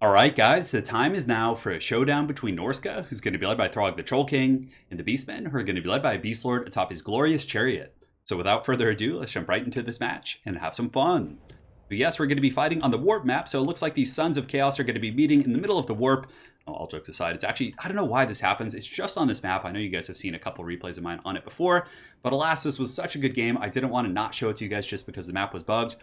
Alright guys, the time is now for a showdown between Norsca, who's going to be led by Throg the Troll King, and the Beastmen, who are going to be led by a Beast Lord atop his glorious chariot. So without further ado, let's jump right into this match and have some fun. But yes, we're going to be fighting on the warp map, so it looks like these Sons of Chaos are going to be meeting in the middle of the warp. Oh, all jokes aside, it's actually, I don't know why this happens, it's just on this map. I know you guys have seen a couple replays of mine on it before, but alas, this was such a good game, I didn't want to not show it to you guys just because the map was bugged.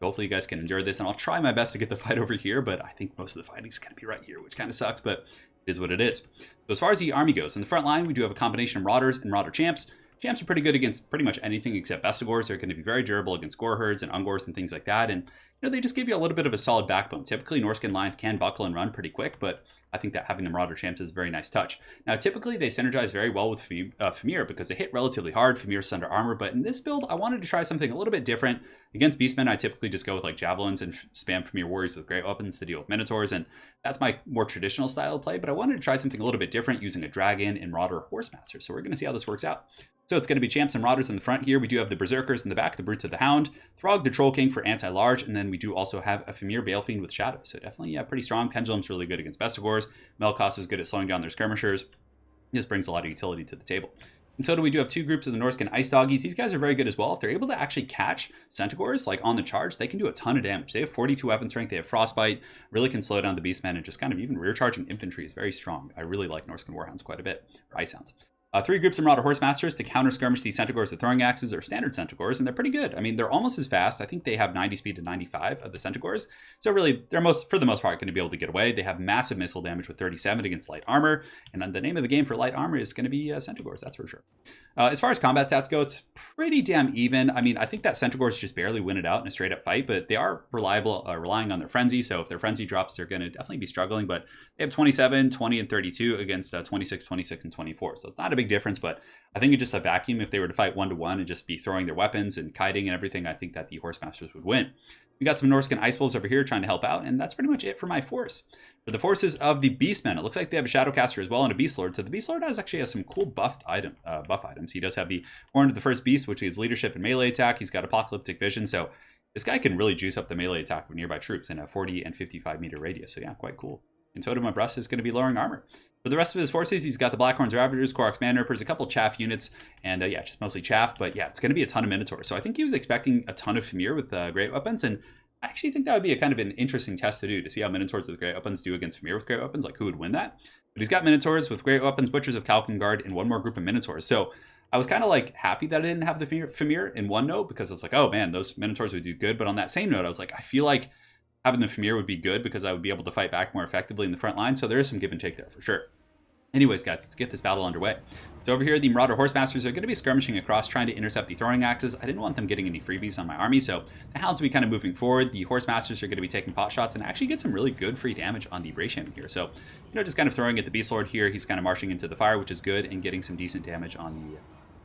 Hopefully you guys can endure this, and I'll try my best to get the fight over here, but I think most of the fighting is going to be right here, which kind of sucks, but it is what it is. So as far as the army goes, in the front line, we do have a combination of Marauders and Marauder Champs. Champs are pretty good against pretty much anything except Bestigors. They're going to be very durable against Gore Herds and Ungors and things like that, and they just give you a little bit of a solid backbone. Typically, Norscan lines can buckle and run pretty quick, but I think that having the Marauder Champs is a very nice touch. Now, typically, they synergize very well with Fimir because they hit relatively hard. Fimir's under armor, but in this build, I wanted to try something a little bit different. Against Beastmen, I typically just go with like Javelins and spam Fimir Warriors with great weapons to deal with Minotaurs, and that's my more traditional style of play, but I wanted to try something a little bit different using a Dragon and Marauder Horsemaster, so we're going to see how this works out. So it's going to be Champs and Marauders in the front here. We do have the Berserkers in the back, the Brutes of the Hound, Throg the Troll King for anti-large, and then we do also have a Fimir Balefiend with Shadow. So definitely, yeah, pretty strong. Pendulum's really good against Bestigors. Melkos is good at slowing down their skirmishers. Just brings a lot of utility to the table. And so we do have two groups of the Norscan Ice Doggies. These guys are very good as well. If they're able to actually catch Centaurs, like on the charge, they can do a ton of damage. They have 42 weapon strength, they have Frostbite, really can slow down the Beastmen, and just kind of even rear charging infantry is very strong. I really like Norscan Warhounds quite a bit, or Ice Hounds. Three groups of Marauder Horsemasters to counter skirmish these Centaurs with throwing axes or standard Centaurs, and they're pretty good. I mean, they're almost as fast. I think they have 90 speed to 95 of the Centaurs. So really, they're for the most part going to be able to get away. They have massive missile damage with 37 against light armor, and the name of the game for light armor is going to be Centaurs, that's for sure. As far as combat stats go, it's pretty damn even. I mean, I think that Centaurs just barely win it out in a straight up fight, but they are reliable, relying on their frenzy. So if their frenzy drops, they're going to definitely be struggling, but they have 27, 20, and 32 against 26, 26, and 24. So it's not a big difference, but I think it's just a vacuum. If they were to fight 1-to-1 and just be throwing their weapons and kiting and everything, I think that the Horsemasters would win. We got some Norscan Ice Wolves over here trying to help out, and that's pretty much it for my force. For the forces of the Beastmen, it looks like they have a Shadowcaster as well and a Beast Lord. So the Beast Lord actually has some cool buff items. He does have the Horn of the First Beast, which gives leadership and melee attack. He's got Apocalyptic Vision, so this guy can really juice up the melee attack of nearby troops in a 40 and 55 meter radius. So yeah, quite cool. And Totem of Rust is going to be lowering armor. For the rest of his forces, he's got the Blackhorns Ravagers, Korok's Man Rippers, a couple chaff units, and yeah, just mostly chaff. But yeah, it's going to be a ton of Minotaurs. So I think he was expecting a ton of Fimir with great weapons, and I actually think that would be a kind of an interesting test to do, to see how Minotaurs with great weapons do against Fimir with great weapons, like who would win that. But he's got Minotaurs with great weapons, Butchers of Kalkengard, and one more group of Minotaurs. So I was kind of like happy that I didn't have the Fimir in one note, because I was like, oh man, those Minotaurs would do good. But on that same note, I was like, I feel like having the Fimir would be good because I would be able to fight back more effectively in the front line. So there is some give and take there for sure. Anyways, guys, let's get this battle underway. So over here, the Marauder Horsemasters are going to be skirmishing across, trying to intercept the throwing axes. I didn't want them getting any freebies on my army, so the Hounds will be kind of moving forward. The Horsemasters are going to be taking pot shots and actually get some really good free damage on the Ray Shaman here. So, just kind of throwing at the Beast Lord here. He's kind of marching into the fire, which is good, and getting some decent damage on the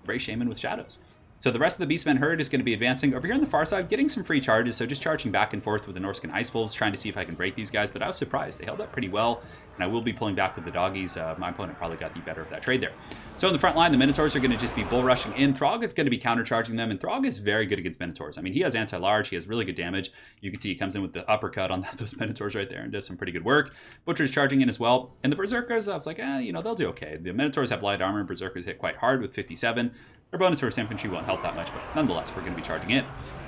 Ray Shaman with Shadows. So the rest of the Beastmen herd is going to be advancing over here on the far side, getting some free charges, so just charging back and forth with the Norscan Ice Wolves, trying to see if I can break these guys, but I was surprised. They held up pretty well, and I will be pulling back with the Doggies. My opponent probably got the better of that trade there. So in the front line, the Minotaurs are going to just be bull rushing in. Throg is going to be countercharging them, and Throg is very good against Minotaurs. I mean, he has anti-large, he has really good damage. You can see he comes in with the uppercut on those Minotaurs right there and does some pretty good work. Butcher's charging in as well. And the Berserkers, I was like, they'll do okay. The Minotaurs have light armor, and Berserkers hit quite hard with 57. Their bonus for infantry won't help that much, but nonetheless, we're going to be charging in.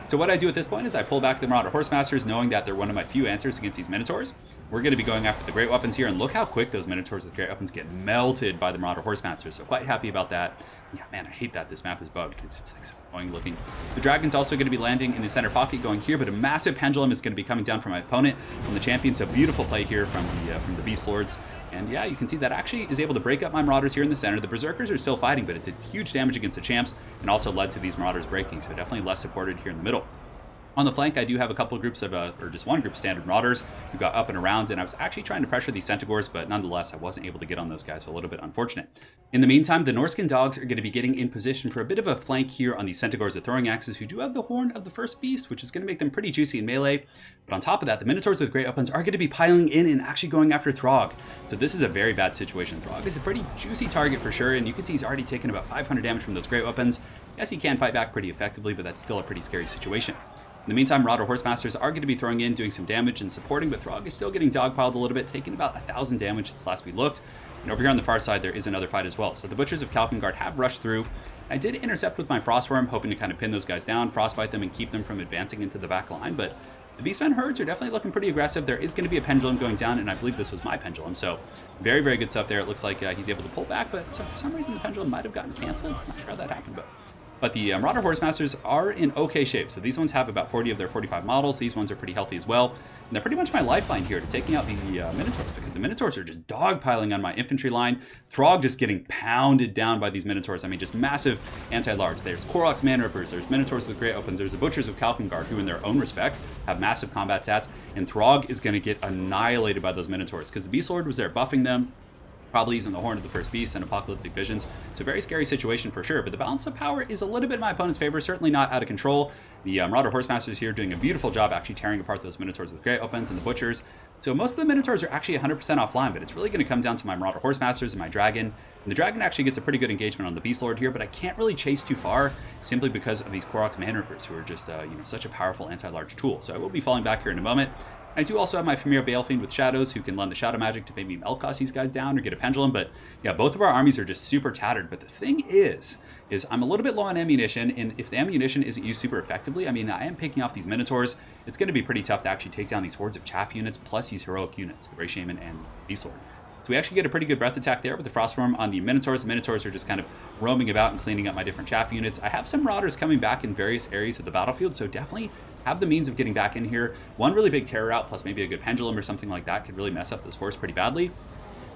So what I do at this point is I pull back the Marauder Horsemasters, knowing that they're one of my few answers against these Minotaurs. We're going to be going after the great weapons here, and look how quick those Minotaurs with great weapons get melted by the Marauder Horsemasters, so quite happy about that. Yeah, man, I hate that this map is bugged. It's just like so annoying looking. The Dragon's also going to be landing in the center pocket going here, but a massive Pendulum is going to be coming down from my opponent, from the champion, so beautiful play here from the Beast Lords. And yeah, you can see that actually is able to break up my Marauders here in the center. The Berserkers are still fighting, but it did huge damage against the Champs, and also led to these Marauders breaking, so definitely less supported here in the middle. On the flank, I do have a couple of groups of, or just one group of standard Marauders who got up and around, and I was actually trying to pressure these Centaurs, but nonetheless, I wasn't able to get on those guys, so a little bit unfortunate. In the meantime, the Norscan Dogs are going to be getting in position for a bit of a flank here on these Centaurs with throwing axes, who do have the Horn of the First Beast, which is going to make them pretty juicy in melee. But on top of that, the Minotaurs with great weapons are going to be piling in and actually going after Throg. So this is a very bad situation. Throg is a pretty juicy target for sure, and you can see he's already taken about 500 damage from those great weapons. Yes, he can fight back pretty effectively, but that's still a pretty scary situation. In the meantime, Marauder Horsemasters are going to be throwing in, doing some damage and supporting, but Throg is still getting dogpiled a little bit, taking about 1,000 damage since last we looked. And over here on the far side, there is another fight as well. So the Butchers of Kalkengard have rushed through. I did intercept with my Frostworm, hoping to kind of pin those guys down, frostbite them, and keep them from advancing into the back line, but the Beastmen herds are definitely looking pretty aggressive. There is going to be a pendulum going down, and I believe this was my pendulum, so very, very good stuff there. It looks like he's able to pull back, but for some reason the pendulum might have gotten canceled. I'm not sure how that happened, but the Marauder Horsemasters are in okay shape. So these ones have about 40 of their 45 models. These ones are pretty healthy as well. And they're pretty much my lifeline here to taking out the Minotaurs, because the Minotaurs are just dogpiling on my infantry line. Throg just getting pounded down by these Minotaurs. I mean, just massive anti-large. There's Koroks Man-Rippers, there's Minotaurs with Great Opens, there's the Butchers of Kalkengard, who in their own respect have massive combat stats. And Throg is going to get annihilated by those Minotaurs, because the Beast Lord was there buffing them, probably using the Horn of the First Beast and Apocalyptic Visions. It's a very scary situation for sure, but the balance of power is a little bit in my opponent's favor, certainly not out of control. The Marauder Horsemasters here doing a beautiful job actually tearing apart those Minotaurs with Great Opens and the Butchers. So most of the Minotaurs are actually 100% offline, but it's really going to come down to my Marauder Horsemasters and my Dragon. And the Dragon actually gets a pretty good engagement on the Beast Lord here, but I can't really chase too far simply because of these Koroks Man-Rippers, who are just such a powerful anti-large tool. So I will be falling back here in a moment. I do also have my Familiar Balefiend with Shadows, who can lend the Shadow Magic to maybe Melkoss these guys down or get a Pendulum. But yeah, both of our armies are just super tattered. But the thing is I'm a little bit low on ammunition, and if the ammunition isn't used super effectively, I mean, I am picking off these Minotaurs. It's going to be pretty tough to actually take down these hordes of chaff units, plus these heroic units, the Ray Shaman and Beast Lord. So we actually get a pretty good breath attack there with the Frostworm on the Minotaurs. The Minotaurs are just kind of roaming about and cleaning up my different chaff units. I have some Marauders coming back in various areas of the battlefield, so definitely have the means of getting back in here. One really big terror out, plus maybe a good Pendulum or something like that, could really mess up this force pretty badly.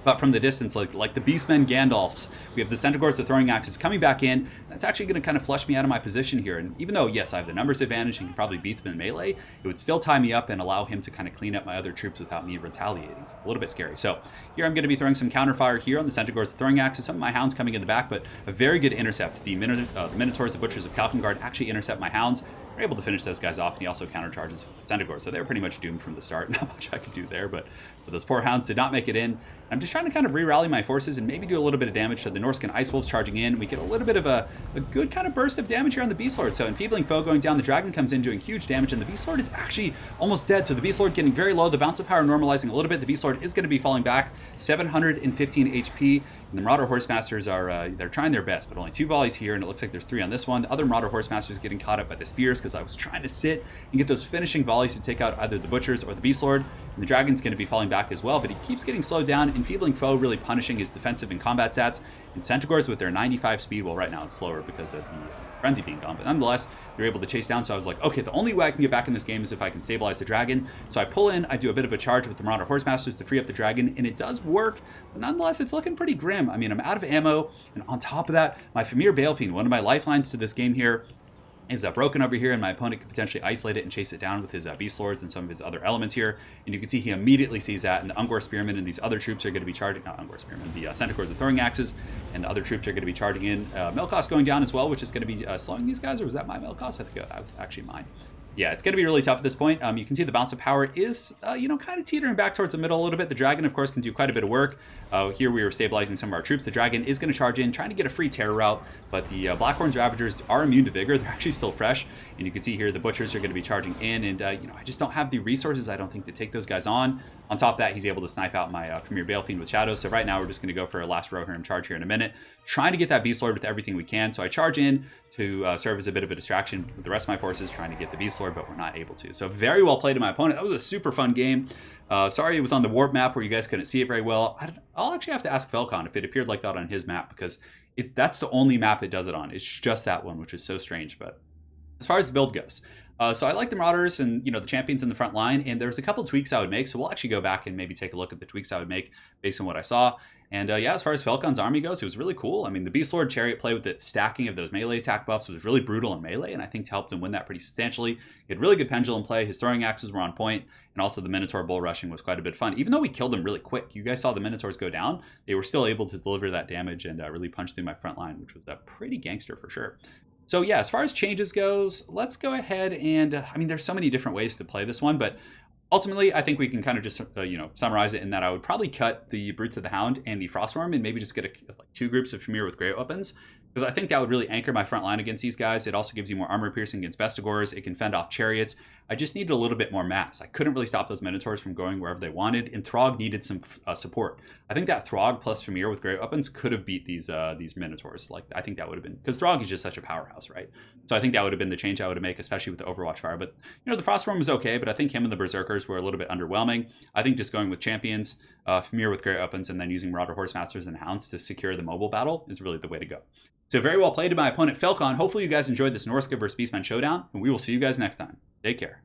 But from the distance, like the Beastmen Gandalfs, we have the Centaurs with throwing axes coming back in. That's actually going to kind of flush me out of my position here. And even though, yes, I have the numbers advantage and can probably beat them in melee, it would still tie me up and allow him to kind of clean up my other troops without me retaliating. So a little bit scary. So here I'm going to be throwing some counterfire here on the Centaurs with throwing axes. Some of my hounds coming in the back, but a very good intercept. The Minotaurs, the Butchers of Kalkengard, actually intercept my hounds. We're able to finish those guys off, and he also countercharges Centaur, so they were pretty much doomed from the start. Not much I could do there, but those poor hounds did not make it in. I'm just trying to kind of re-rally my forces and maybe do a little bit of damage to the Norscan Ice Wolves charging in. We get a little bit of a good kind of burst of damage here on the Beast Lord. So Enfeebling Foe going down, the Dragon comes in doing huge damage, and the Beast Lord is actually almost dead. So the Beast Lord getting very low, the bounce of power normalizing a little bit. The Beast Lord is going to be falling back, 715 HP. And the Marauder Horsemasters are they're trying their best, but only 2 volleys here, and it looks like there's 3 on this one. The other Marauder Horsemasters getting caught up by the spears because I was trying to sit and get those finishing volleys to take out either the Butchers or the Beast Lord. And the Dragon's going to be falling back as well, but he keeps getting slowed down. Enfeebling Foe really punishing his defensive and combat stats. And Centaurs with their 95 speed, well, right now it's slower because of the Frenzy being gone, but nonetheless, you're able to chase down. So I was like, okay, the only way I can get back in this game is if I can stabilize the Dragon. So I pull in, I do a bit of a charge with the Marauder Horsemasters to free up the Dragon, and it does work, but nonetheless, it's looking pretty grim. I mean, I'm out of ammo, and on top of that, my Familiar Balefiend, one of my lifelines to this game here, is broken over here, and my opponent could potentially isolate it and chase it down with his Beast Lords and some of his other elements here. And you can see he immediately sees that, and the Ungor Spearmen and these other troops are going to be charging, not Ungor Spearmen, the Centaurs with throwing axes, and the other troops are going to be charging in. Melkoss going down as well, which is going to be slowing these guys, or was that my Melkoss? I think that was actually mine. Yeah, it's going to be really tough at this point. You can see the bounce of power is, kind of teetering back towards the middle a little bit. The Dragon, of course, can do quite a bit of work. Here we were stabilizing some of our troops. The Dragon is going to charge in, trying to get a free terror route, but the Blackhorns Ravagers are immune to Vigor. They're actually still fresh, and you can see here the Butchers are going to be charging in, and, I just don't have the resources, I don't think, to take those guys on. On top of that, he's able to snipe out my Familiar Balefiend with Shadows. So right now, we're just going to go for a last Rohirrim charge here in a minute, trying to get that Beast Lord with everything we can. So I charge in to serve as a bit of a distraction with the rest of my forces, trying to get the Beast Lord, but we're not able to. So very well played to my opponent. That was a super fun game. Sorry it was on the warp map where you guys couldn't see it very well. I'll actually have to ask Felcon if it appeared like that on his map, because that's the only map it does it on. It's just that one, which is so strange. But as far as the build goes, so I like the Marauders and, the champions in the front line, and there's a couple tweaks I would make, so we'll actually go back and maybe take a look at the tweaks I would make based on what I saw. And as far as Felcon's army goes, it was really cool. I mean, the Beast Lord Chariot play with the stacking of those melee attack buffs was really brutal in melee, and I think helped him win that pretty substantially. He had really good pendulum play, his throwing axes were on point, and also the Minotaur bull rushing was quite a bit of fun. Even though we killed them really quick, you guys saw the Minotaurs go down, they were still able to deliver that damage and really punch through my front line, which was pretty gangster for sure. So yeah, as far as changes goes, let's go ahead and, there's so many different ways to play this one, but ultimately, I think we can kind of just summarize it in that I would probably cut the Brutes of the Hound and the Frostworm and maybe just get like 2 groups of Tremere with great weapons, because I think that would really anchor my front line against these guys. It also gives you more armor piercing against Bestigors. It can fend off chariots. I just needed a little bit more mass. I couldn't really stop those Minotaurs from going wherever they wanted, and Throg needed some support. I think that Throg plus Tremere with great weapons could have beat these Minotaurs. Like, I think that would have been, because Throg is just such a powerhouse, right? So I think that would have been the change I would have made, especially with the Overwatch fire. But the Frostworm was okay, but I think him and the Berserkers were a little bit underwhelming. I think just going with champions, Tremere with great weapons, and then using Marauder Horsemasters and Hounds to secure the mobile battle is really the way to go. So very well played to my opponent, Falcon. Hopefully you guys enjoyed this Norsca versus Beastmen showdown, and we will see you guys next time. Take care.